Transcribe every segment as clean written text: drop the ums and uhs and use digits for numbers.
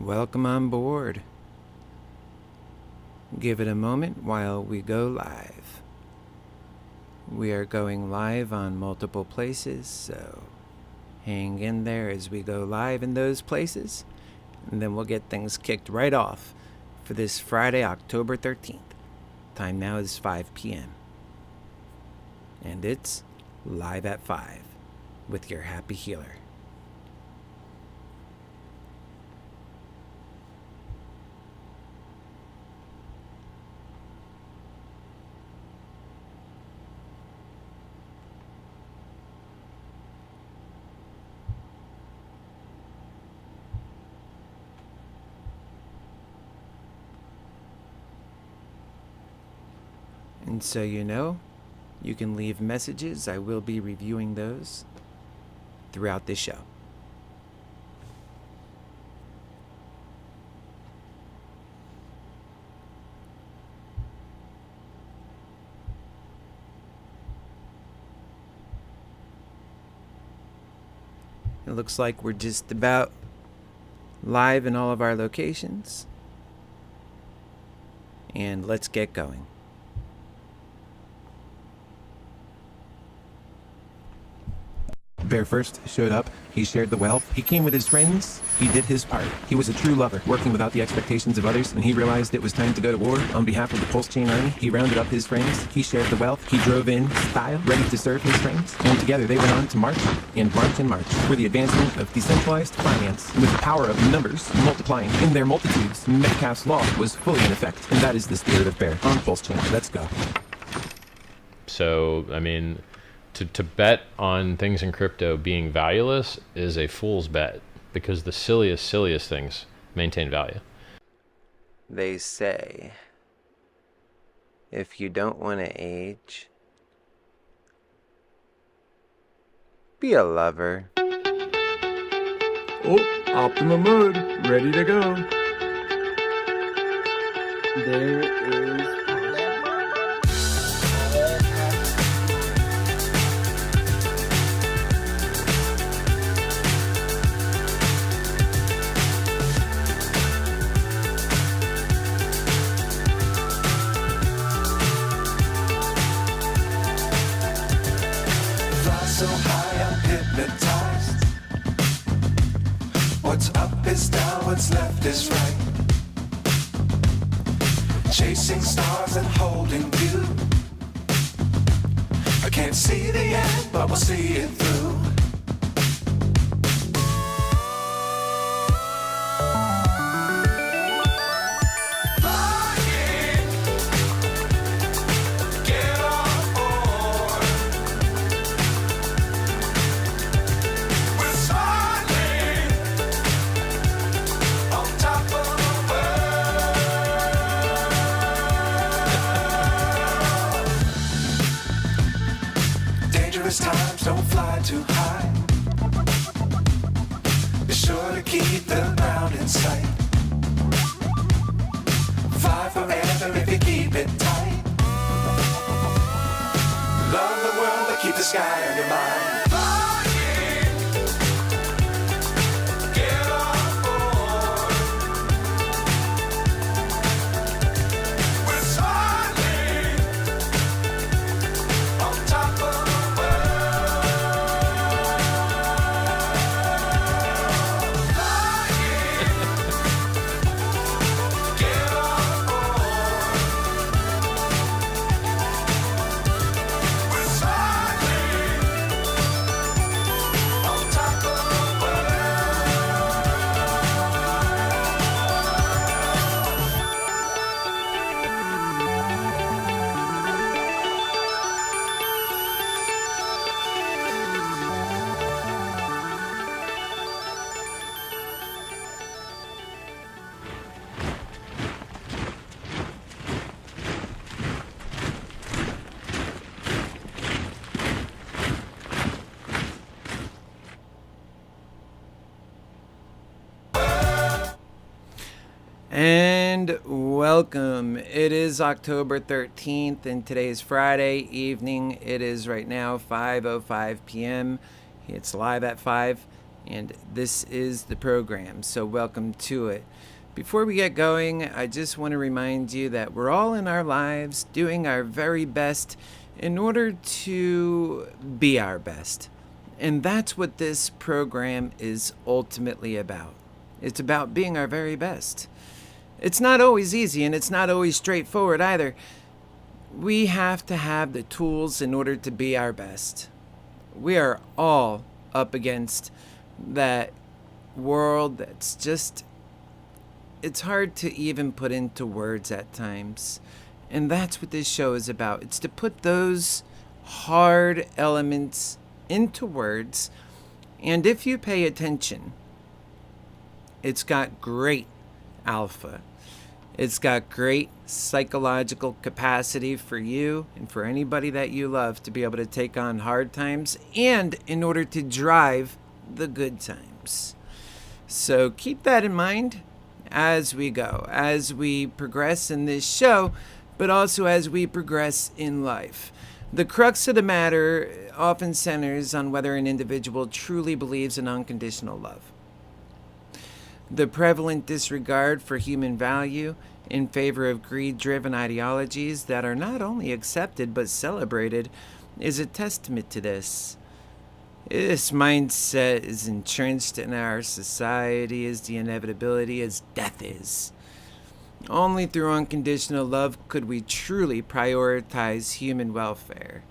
Welcome on board. Give it a moment while we go live. We are going live on multiple places, so hang in there as we go live in those places, and then we'll get things kicked right off for this Friday, October 13th. Time now is 5 p.m. And it's Live at 5 with your Happy Healer. And so you can leave messages. I will be reviewing those throughout this show. It looks like we're just about live in all of our locations. And let's get going. Bear first showed up. He shared the wealth. He came with his friends. He did his part. He was a true lover, working without the expectations of others. When he realized it was time to go to war on behalf of the Pulsechain army, he rounded up his friends. He shared the wealth. He drove in style, ready to serve his friends. And together they went on to march and march and march for the advancement of decentralized finance. With the power of numbers multiplying in their multitudes, Metcalfe's law was fully in effect. And that is the spirit of Bear on Pulsechain. Let's go. So, to bet on things in crypto being valueless is a fool's bet, because the silliest things maintain value. They say, if you don't want to age, be a lover. Oh, optimum mode, ready to go. There is so high I'm hypnotized. What's up is down, what's left is right. Chasing stars and holding you. I can't see the end, but we'll see it through. Times don't fly too high. Be sure to keep the ground in sight. Fly forever if you keep it tight. Love the world but keep the sky on your mind. And welcome. It is October 13th and today is Friday evening. It is right now 5:05 p.m. It's Live at 5. And this is the program, so welcome to it. Before we get going, I just want to remind you that we're all in our lives doing our very best in order to be our best. And that's what this program is ultimately about. It's about being our very best. It's not always easy, and it's not always straightforward either. We have to have the tools in order to be our best. We are all up against that world that's just, it's hard to even put into words at times. And that's what this show is about. It's to put those hard elements into words. And if you pay attention, it's got great alpha. It's got great psychological capacity for you and for anybody that you love to be able to take on hard times and in order to drive the good times. So keep that in mind as we go, as we progress in this show, but also as we progress in life. The crux of the matter often centers on whether an individual truly believes in unconditional love. The prevalent disregard for human value in favor of greed-driven ideologies that are not only accepted but celebrated is a testament to this. This mindset is entrenched in our society as the inevitability as death is. Only through unconditional love could we truly prioritize human welfare,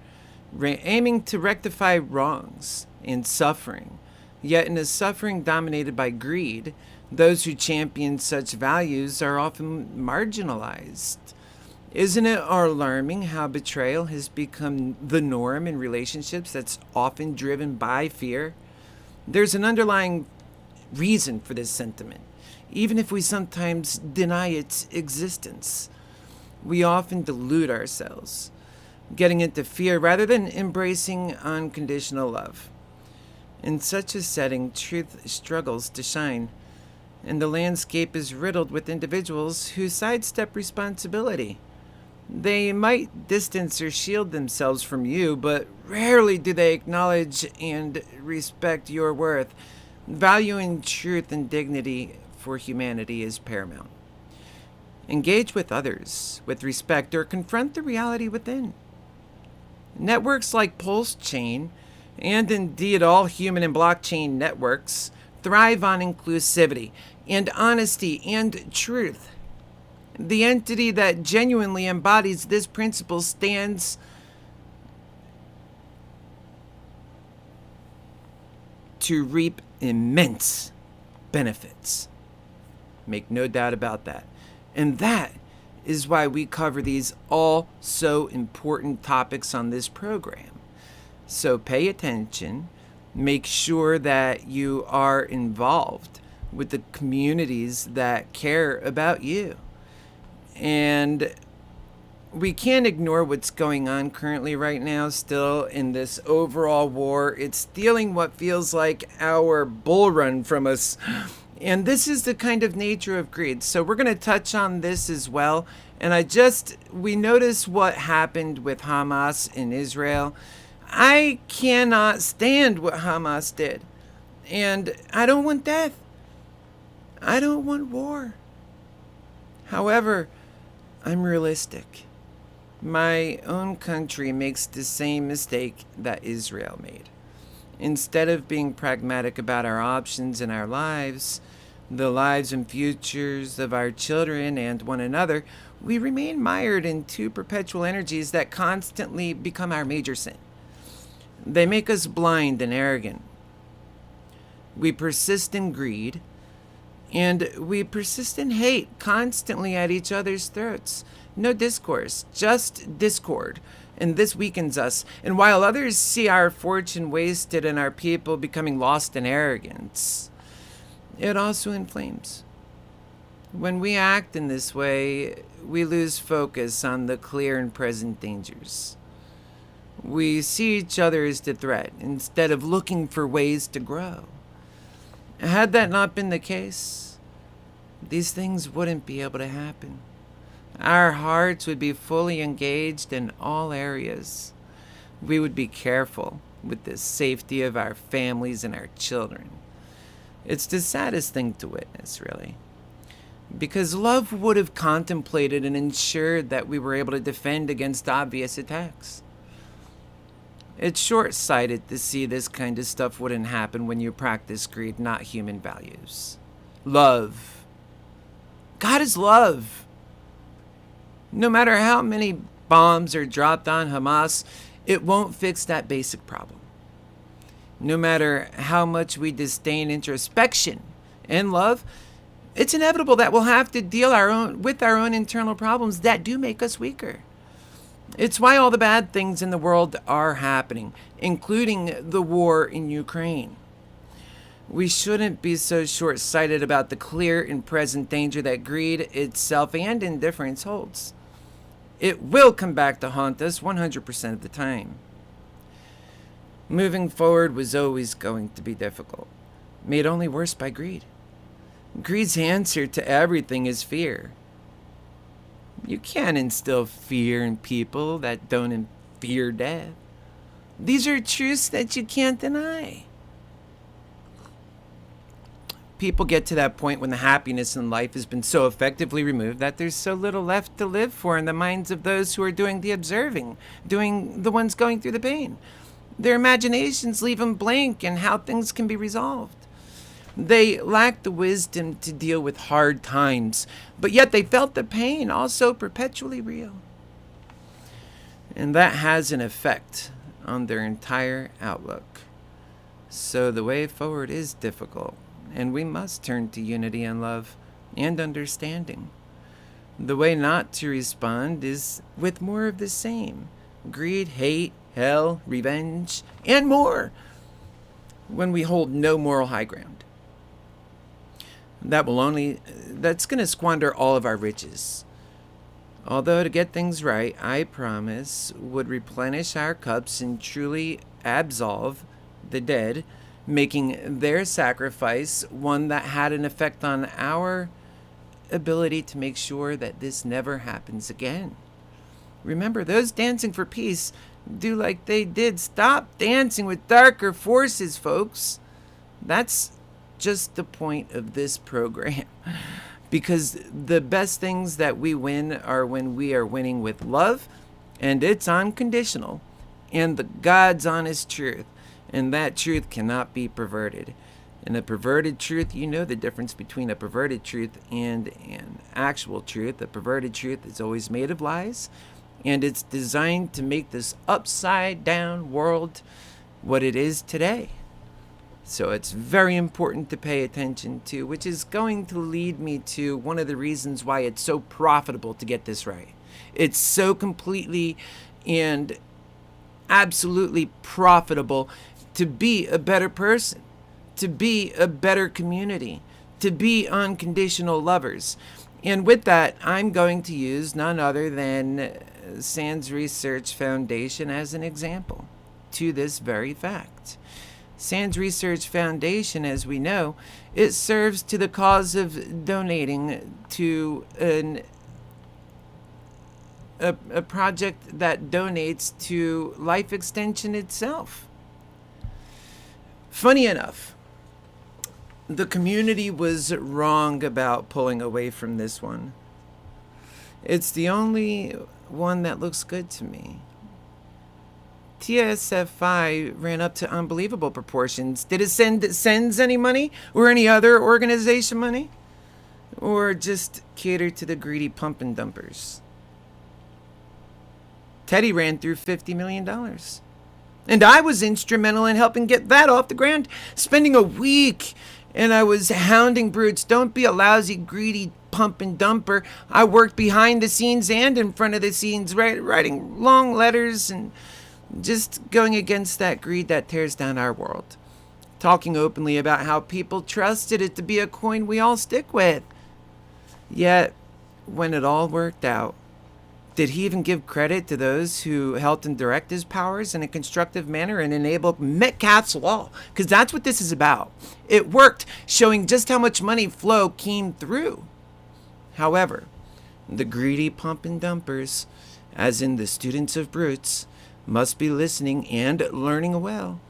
aiming to rectify wrongs and suffering. Yet in a suffering dominated by greed, those who champion such values are often marginalized. Isn't it alarming how betrayal has become the norm in relationships that's often driven by fear? There's an underlying reason for this sentiment, even if we sometimes deny its existence. We often delude ourselves, getting into fear rather than embracing unconditional love. In such a setting, truth struggles to shine, and the landscape is riddled with individuals who sidestep responsibility. They might distance or shield themselves from you, but rarely do they acknowledge and respect your worth. Valuing truth and dignity for humanity is paramount. Engage with others with respect or confront the reality within. Networks like Pulsechain, and indeed all human and blockchain networks, thrive on inclusivity and honesty and truth. The entity that genuinely embodies this principle stands to reap immense benefits. Make no doubt about that. And that is why we cover these all so important topics on this program. So pay attention. Make sure that you are involved with the communities that care about you. And we can't ignore what's going on currently right now still in this overall war. It's stealing what feels like our bull run from us. And this is the kind of nature of greed. So we're going to touch on this as well. And we notice what happened with Hamas in Israel. I cannot stand what Hamas did. And I don't want death. I don't want war. However, I'm realistic. My own country makes the same mistake that Israel made. Instead of being pragmatic about our options and our lives, the lives and futures of our children and one another, we remain mired in two perpetual energies that constantly become our major sin. They make us blind and arrogant. We persist in greed, and we persist in hate constantly at each other's throats. No discourse, just discord. And this weakens us. And while others see our fortune wasted and our people becoming lost in arrogance, it also inflames. When we act in this way, we lose focus on the clear and present dangers. We see each other as the threat instead of looking for ways to grow. Had that not been the case, these things wouldn't be able to happen. Our hearts would be fully engaged in all areas. We would be careful with the safety of our families and our children. It's the saddest thing to witness, really. Because love would have contemplated and ensured that we were able to defend against obvious attacks. It's short-sighted to see this kind of stuff wouldn't happen when you practice greed, not human values. Love. God is love. No matter how many bombs are dropped on Hamas, it won't fix that basic problem. No matter how much we disdain introspection and love, it's inevitable that we'll have to deal with our own internal problems that do make us weaker. It's why all the bad things in the world are happening, including the war in Ukraine. We shouldn't be so short-sighted about the clear and present danger that greed itself and indifference holds. It will come back to haunt us 100% of the time. Moving forward was always going to be difficult, made only worse by greed. Greed's answer to everything is fear. You can't instill fear in people that don't fear death. These are truths that you can't deny. People get to that point when the happiness in life has been so effectively removed that there's so little left to live for in the minds of those who are doing the observing, doing the ones going through the pain. Their imaginations leave them blank in how things can be resolved. They lack the wisdom to deal with hard times, but yet they felt the pain also perpetually real. And that has an effect on their entire outlook. So the way forward is difficult, and we must turn to unity and love and understanding. The way not to respond is with more of the same: greed, hate, hell, revenge, and more, when we hold no moral high ground. That's going to squander all of our riches. Although to get things right, I promise, would replenish our cups and truly absolve the dead, making their sacrifice one that had an effect on our ability to make sure that this never happens again. Remember, those dancing for peace do like they did. Stop dancing with darker forces, folks. That's just the point of this program. Because the best things that we win are when we are winning with love, and it's unconditional, and the God's honest truth, and that truth cannot be perverted. And a perverted truth, you know the difference between a perverted truth and an actual truth. A perverted truth is always made of lies, and it's designed to make this upside down world what it is today. So it's very important to pay attention to, which is going to lead me to one of the reasons why it's so profitable to get this right. It's so completely and absolutely profitable to be a better person, to be a better community, to be unconditional lovers. And with that, I'm going to use none other than SANS Research Foundation as an example to this very fact. SANS Research Foundation, as we know, it serves to the cause of donating to a project that donates to life extension itself. Funny enough, the community was wrong about pulling away from this one. It's the only one that looks good to me. TSFI ran up to unbelievable proportions. Did it send SENS any money? Or any other organization money? Or just cater to the greedy pump and dumpers? Teddy ran through $50 million. And I was instrumental in helping get that off the ground, spending a week. And I was hounding brutes. Don't be a lousy, greedy pump and dumper. I worked behind the scenes and in front of the scenes, writing long letters and just going against that greed that tears down our world. Talking openly about how people trusted it to be a coin we all stick with. Yet, when it all worked out, did he even give credit to those who helped him direct his powers in a constructive manner and enabled Metcalfe's law? Because that's what this is about. It worked, showing just how much money flow came through. However, the greedy pump and dumpers, as in the students of brutes, must be listening and learning well.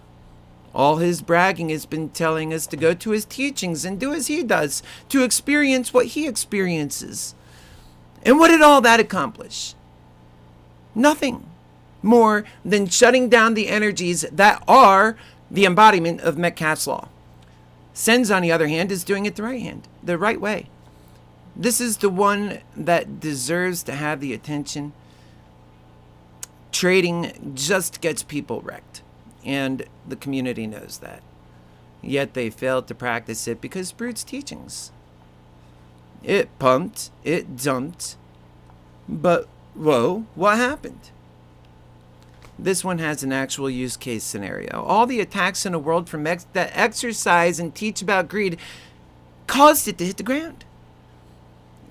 All his bragging has been telling us to go to his teachings and do as he does, to experience what he experiences. And what did all that accomplish? Nothing more than shutting down the energies that are the embodiment of Metcalfe's law. Sen's, on the other hand, is doing it the right way. This is the one that deserves to have the attention. Trading just gets people wrecked, and the community knows that. Yet they failed to practice it because Brute's teachings. It pumped, it dumped, but whoa, what happened? This one has an actual use case scenario. All the attacks in the world from that exercise and teach about greed caused it to hit the ground.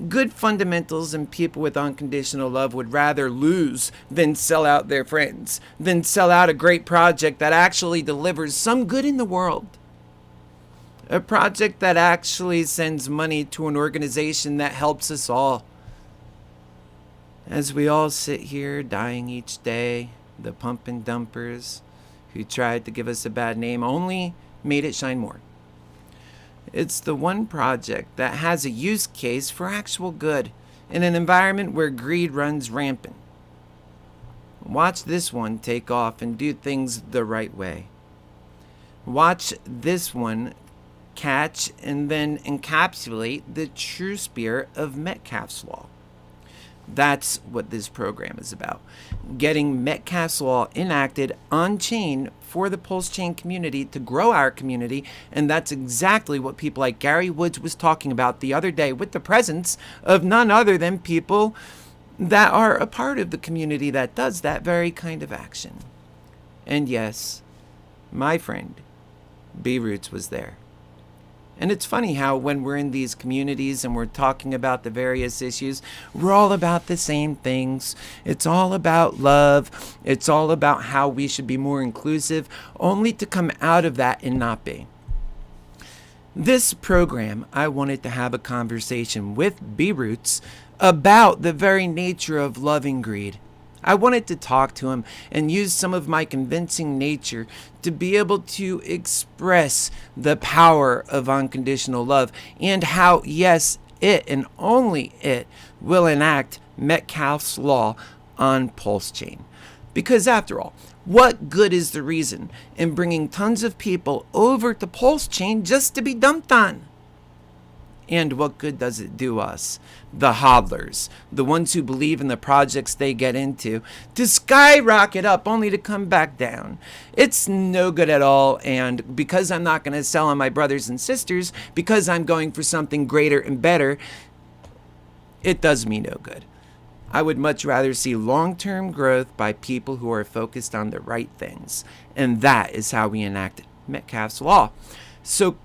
Good fundamentals and people with unconditional love would rather lose than sell out their friends, than sell out a great project that actually delivers some good in the world. A project that actually sends money to an organization that helps us all. As we all sit here dying each day, the pump and dumpers who tried to give us a bad name only made it shine more. It's the one project that has a use case for actual good in an environment where greed runs rampant. Watch this one take off and do things the right way. Watch this one catch and then encapsulate the true spirit of Metcalfe's law. That's what this program is about. Getting Metcalfe's law enacted on chain for the Pulsechain community to grow our community. And that's exactly what people like Gary Woods was talking about the other day with the presence of none other than people that are a part of the community that does that very kind of action. And yes, my friend, B Roots was there. And it's funny how when we're in these communities and we're talking about the various issues, we're all about the same things. It's all about love. It's all about how we should be more inclusive, only to come out of that and not be. This program, I wanted to have a conversation with B Roots about the very nature of loving greed. I wanted to talk to him and use some of my convincing nature to be able to express the power of unconditional love and how, yes, it and only it will enact Metcalfe's law on Pulsechain. Because after all, what good is the reason in bringing tons of people over to Pulsechain just to be dumped on? And what good does it do us, the hodlers, the ones who believe in the projects they get into, to skyrocket up only to come back down? It's no good at all, and because I'm not going to sell on my brothers and sisters, because I'm going for something greater and better, it does me no good. I would much rather see long-term growth by people who are focused on the right things, and that is how we enact Metcalfe's law. So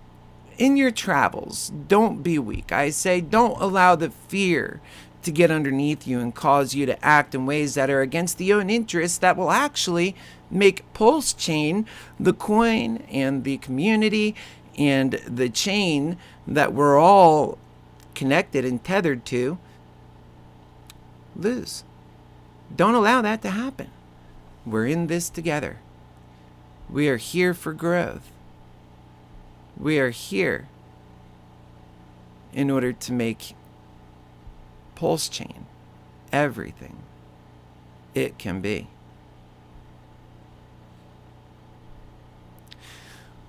in your travels, don't be weak. I say don't allow the fear to get underneath you and cause you to act in ways that are against your own interests that will actually make Pulsechain, the coin and the community and the chain that we're all connected and tethered to, lose. Don't allow that to happen. We're in this together. We are here for growth. We are here in order to make Pulsechain everything it can be.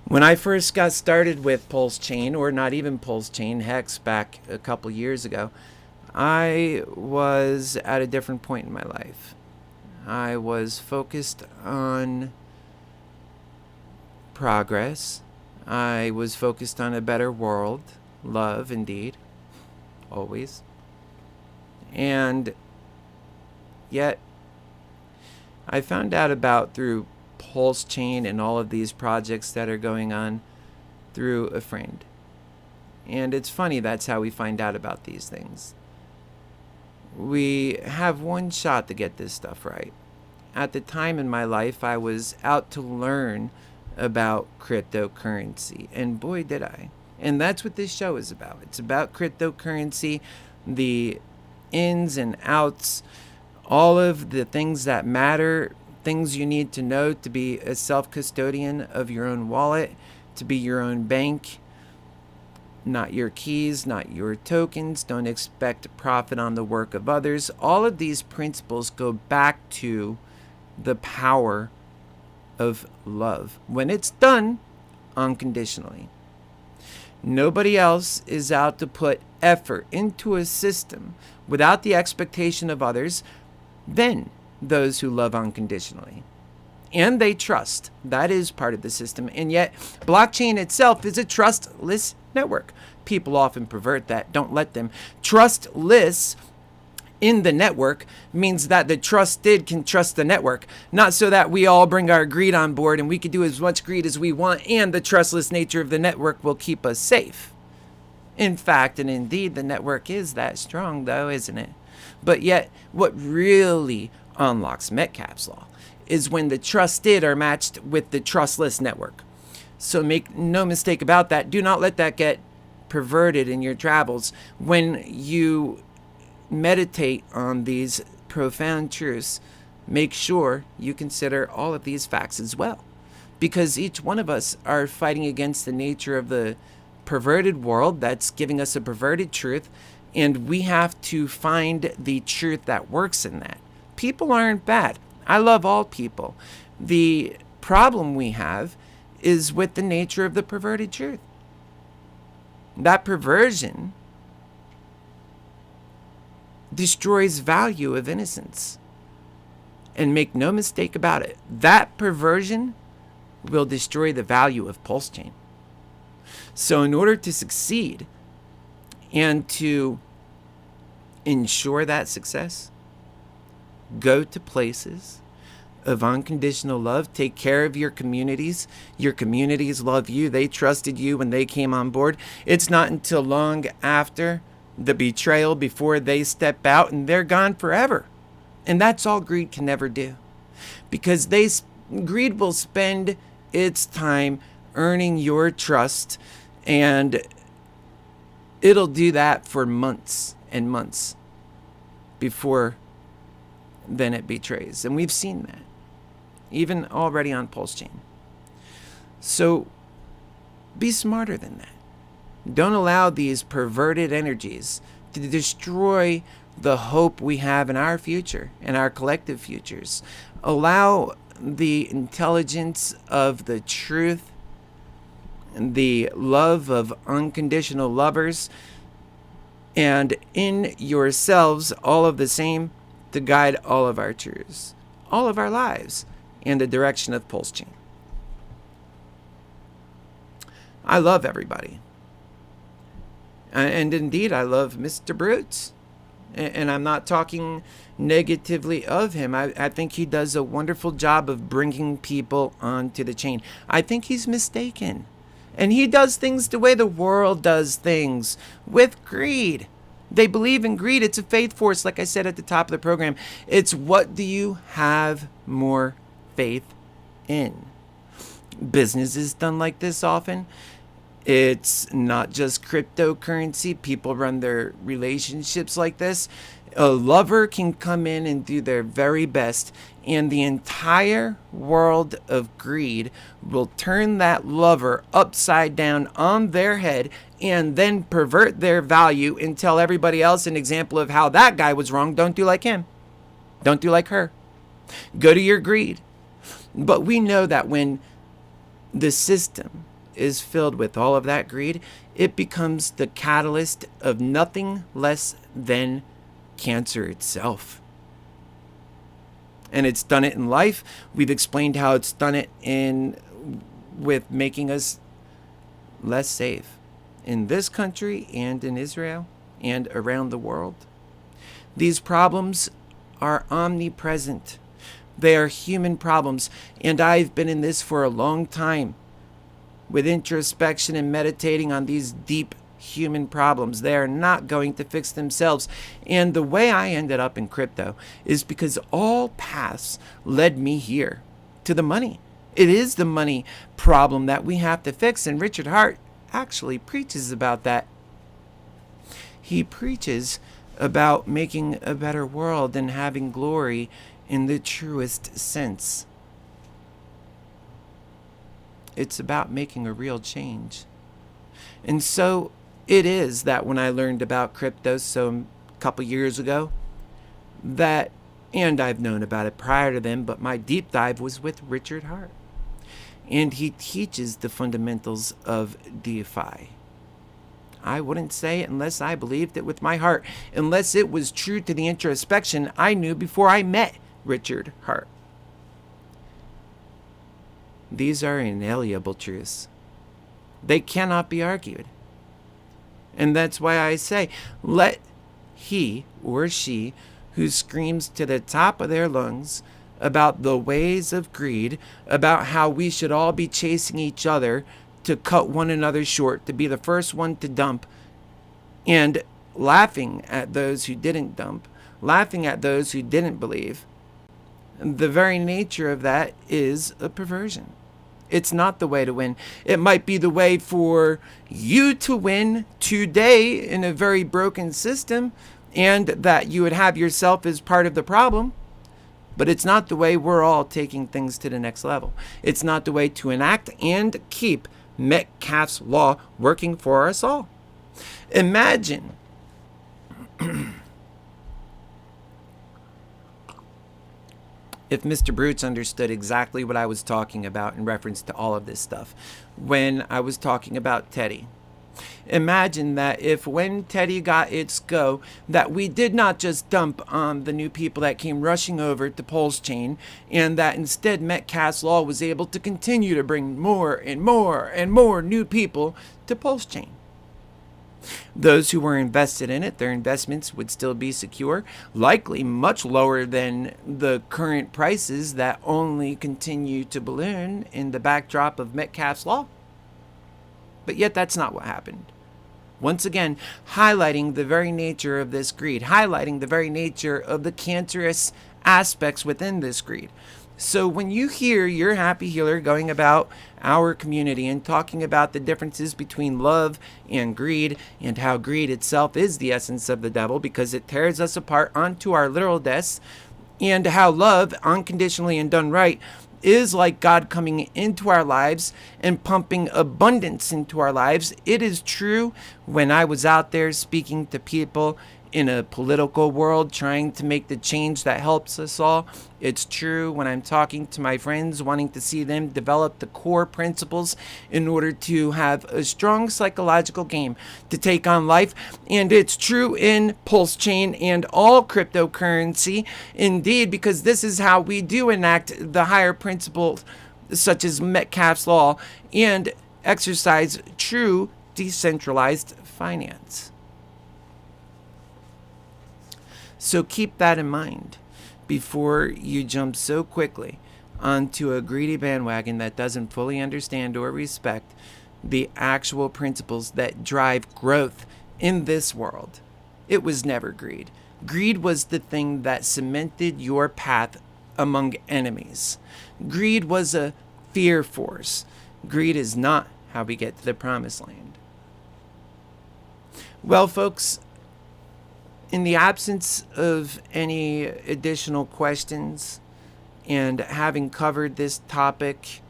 When I first got started with Pulsechain, or not even Pulsechain, Hex, back a couple years ago, I was at a different point in my life. I was focused on progress. I was focused on a better world, love indeed, always. And yet, I found out about through Pulsechain and all of these projects that are going on through a friend. And it's funny, that's how we find out about these things. We have one shot to get this stuff right. At the time in my life, I was out to learn about cryptocurrency, and boy did I. And that's what this show is about. It's about cryptocurrency, the ins and outs, all of the things that matter, things you need to know to be a self-custodian of your own wallet, to be your own bank, not your keys, not your tokens. Don't expect profit on the work of others. All of these principles go back to the power of love when it's done unconditionally. Nobody else is out to put effort into a system without the expectation of others than those who love unconditionally. And they trust. That is part of the system. And yet, blockchain itself is a trustless network. People often pervert that. Don't let them. Trustless in the network means that the trusted can trust the network, not so that we all bring our greed on board and we can do as much greed as we want, and the trustless nature of the network will keep us safe. In fact, and indeed, the network is that strong, though, isn't it? But yet, what really unlocks Metcalfe's law is when the trusted are matched with the trustless network. So make no mistake about that. Do not let that get perverted in your travels. When you meditate on these profound truths, make sure you consider all of these facts as well, because each one of us are fighting against the nature of the perverted world that's giving us a perverted truth, and we have to find the truth that works in that. People aren't bad. I love all people. The problem we have is with the nature of the perverted truth. That perversion destroys value of innocence. And make no mistake about it, that perversion will destroy the value of Pulsechain. So in order to succeed and to ensure that success, go to places of unconditional love. Take care of your communities. Your communities love you. They trusted you when they came on board. It's not until long after the betrayal before they step out and they're gone forever. And that's all greed can never do. Because greed will spend its time earning your trust, and it'll do that for months and months before then it betrays. And we've seen that, even already on Pulsechain. So be smarter than that. Don't allow these perverted energies to destroy the hope we have in our future and our collective futures. Allow the intelligence of the truth, the love of unconditional lovers, and in yourselves all of the same to guide all of our truths, all of our lives, in the direction of Pulsechain. I love everybody. And indeed, I love Mr. Brutes. And I'm not talking negatively of him. I think he does a wonderful job of bringing people onto the chain. I think he's mistaken. And he does things the way the world does things, with greed. They believe in greed. It's a faith force, like I said at the top of the program. It's what do you have more faith in? Business is done like this often. It's not just cryptocurrency. People run their relationships like this. A lover can come in and do their very best, and the entire world of greed will turn that lover upside down on their head and then pervert their value and tell everybody else an example of how that guy was wrong. Don't do like him. Don't do like her. Go to your greed. But we know that when the system is filled with all of that greed, it becomes the catalyst of nothing less than cancer itself. And it's done it in life. We've explained how it's done it with making us less safe in this country and in Israel and around the world. These problems are omnipresent. They are human problems, and I've been in this for a long time, with introspection and meditating on these deep human problems. They are not going to fix themselves. And the way I ended up in crypto is because all paths led me here, to the money. It is the money problem that we have to fix, and Richard Hart actually preaches about that. He preaches about making a better world and having glory in the truest sense. It's about making a real change. And so it is that when I learned about crypto a couple years ago, and I've known about it prior to then, but my deep dive was with Richard Hart. And he teaches the fundamentals of DeFi. I wouldn't say it unless I believed it with my heart, unless it was true to the introspection I knew before I met Richard Hart. These are inalienable truths. They cannot be argued. And that's why I say, let he or she who screams to the top of their lungs about the ways of greed, about how we should all be chasing each other to cut one another short, to be the first one to dump, and laughing at those who didn't dump, laughing at those who didn't believe. The very nature of that is a perversion. It's not the way to win. It might be the way for you to win today in a very broken system, and that you would have yourself as part of the problem. But it's not the way we're all taking things to the next level. It's not the way to enact and keep Metcalfe's law working for us all. Imagine if Mr. Brutes understood exactly what I was talking about in reference to all of this stuff when I was talking about Teddy. Imagine that if when Teddy got its go, that we did not just dump on the new people that came rushing over to Pulsechain, and that instead Metcalfe's law was able to continue to bring more and more and more new people to Pulsechain. Those who were invested in it, their investments would still be secure, likely much lower than the current prices that only continue to balloon in the backdrop of Metcalfe's law. But yet that's not what happened. Once again, highlighting the very nature of this greed, highlighting the very nature of the cancerous aspects within this greed. So when you hear your happy healer going about our community and talking about the differences between love and greed, and how greed itself is the essence of the devil because it tears us apart onto our literal deaths, and how love, unconditionally and done right, is like God coming into our lives and pumping abundance into our lives. It is true when I was out there speaking to people in a political world trying to make the change that helps us all. It's true when I'm talking to my friends wanting to see them develop the core principles in order to have a strong psychological game to take on life. And it's true in Pulsechain and all cryptocurrency, indeed, because this is how we do enact the higher principles such as Metcalfe's law and exercise true decentralized finance. So keep that in mind before you jump so quickly onto a greedy bandwagon that doesn't fully understand or respect the actual principles that drive growth in this world. It was never greed. Greed was the thing that cemented your path among enemies. Greed was a fear force. Greed is not how we get to the promised land. Well, folks, in the absence of any additional questions and having covered this topic,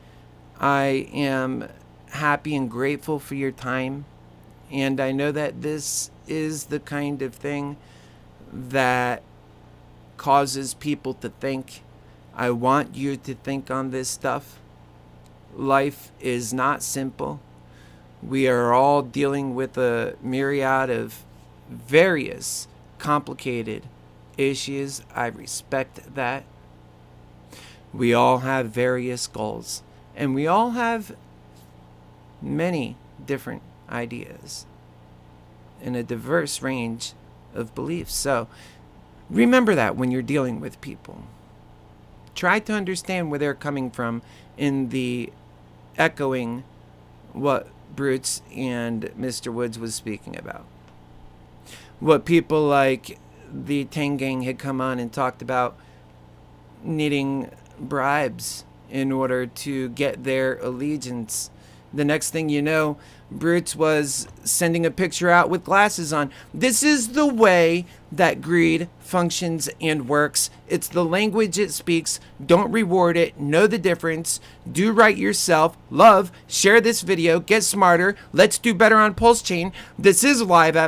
I am happy and grateful for your time. And I know that this is the kind of thing that causes people to think. I want you to think on this stuff. Life is not simple. We are all dealing with a myriad of various complicated issues. I respect that. We all have various goals, and we all have many different ideas and a diverse range of beliefs. So remember that when you're dealing with people. Try to understand where they're coming from in the echoing what Brutes and Mr. Woods was speaking about. What people like the Tang Gang had come on and talked about needing bribes in order to get their allegiance The next thing you know, Brutes was sending a picture out with glasses on. This is the way that greed functions and works. It's the language it speaks. Don't reward it. Know the difference. Do right yourself. Love. Share this video. Get smarter. Let's do better on Pulsechain. This is live at